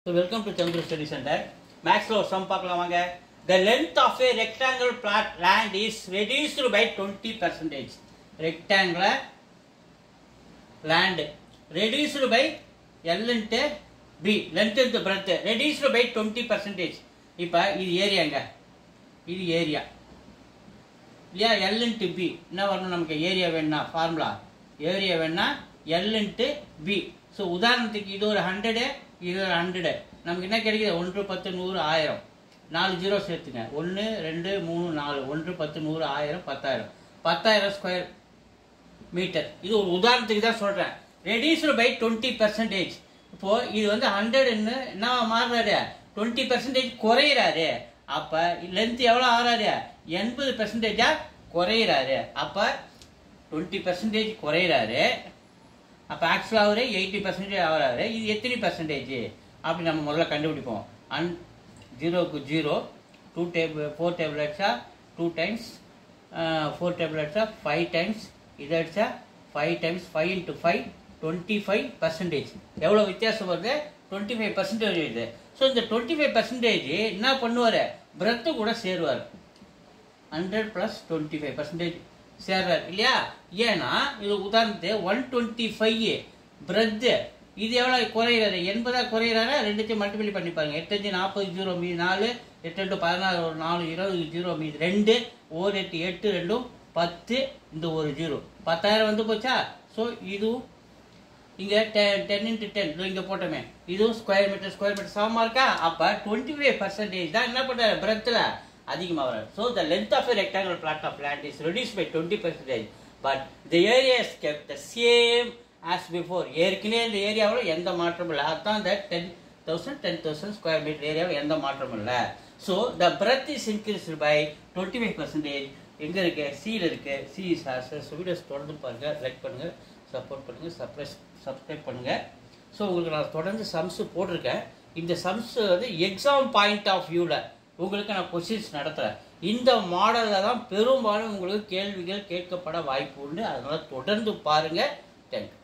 So welcome to Chandru Study Center. Max law sum paakalaamaanga. The length of a rectangle plot land is reduced by 20%. Rectangular land reduced by L into B. Length into breadth reduced by 20%. இப்ப இது ஏரியாங்க. இது area. இல்லையா L into B. என்ன வரணும் நமக்கு area வேணும்னா formula. Area வேணும்னா L into B. So உதாரணத்துக்கு இது ஒரு 100 இது ஒரு 100 நமக்கு என்ன கிடைக்குது 1 10 100 1000 4 ஜீரோ சேர்த்துங்க 1 2 3 4 1 10 100 1000 10000 ஸ்கொயர் மீட்டர். இது ஒரு உதாரணத்துக்கு தான் சொல்றேன். Reduced by 20%. இப்போ இது வந்து 100ன்னு என்ன மாறுறாரு 20% குறையிறாரு. அப்ப லென்த் எவ்வளவு ஆறாரு 80% குறையிறாரு. அப்ப 20% குறையிறாரு. அப்போ ஆக்சுவலாக அவர் 80% ஆகிறாரு. இது எத்தனை பர்சன்டேஜ் அப்படி நம்ம முதல்ல கண்டுபிடிப்போம். 0க்கு 0 2 டேபிள் 4 டேபிள் அடிச்சா 2 டைம்ஸ் 4 டேபிள் அடிச்சா 5 டைம்ஸ் இது அடிச்சா 5 டைம்ஸ் 5 into 5 25%. எவ்வளோ வித்தியாசம் வருது 25% வருது. ஸோ இந்த 25% என்ன பண்ணுவார் பிரெத்து கூட சேருவார். 100 + 25% சேர்றாரு இல்லையா. ஏன்னா இது உதாரணத்து 125 பிரெத் இது எவ்வளவு குறையிறாரு 80 குறையிறாரு. ரெண்டுத்தையும் மல்டிபிளை பண்ணி பாருங்க. 8 5 40 0 மீது 4 8 2 16 ஒரு 4 20 0 மீது 2 1 8 8 2 10 இந்த ஒரு 0 10000 வந்து போச்சா. ஸோ இதுவும் இங்க 10 into 10 இங்க போட்டோமே இதுவும் ஸ்கொயர் மீட்டர் சமமா இருக்கா. அப்ப 25% தான் என்ன பண்றாரு பிரெத்ல அதிகமாக வராது. So the length of a rectangular plot of land is reduced by 20%. But the area is kept the same as before. ஏற்கனவே இந்த ஏரியாவில் எந்த மாற்றமும் இல்லை. அதுதான் இந்த 10,000 ஸ்கொயர் மீட்டர் ஏரியாவில் எந்த மாற்றமும் இல்லை. So the breadth is increased by 25%. எங்கே இருக்கு சியில் இருக்கு. C is Asus. வீடியோஸ் தொடர்ந்து பாருங்க, லைக் பண்ணுங்க, சப்போர்ட் பண்ணுங்க, சப்ஸ்கிரைப் பண்ணுங்க. ஸோ உங்களுக்கு நான் தொடர்ந்து சம்ஸ் போட்டிருக்கேன். இந்த சம்ஸ் வந்து எக்ஸாம் பாயிண்ட் ஆஃப் வியூவில் உங்களுக்கு நான் கொஸ்டின்ஸ் நடத்துகிறேன். இந்த மாடலில் தான் பெரும்பாலும் உங்களுக்கு கேள்விகள் கேட்கப்பட வாய்ப்பு உண்டு. அதனால் தொடர்ந்து பாருங்கள். தேங்க்யூ.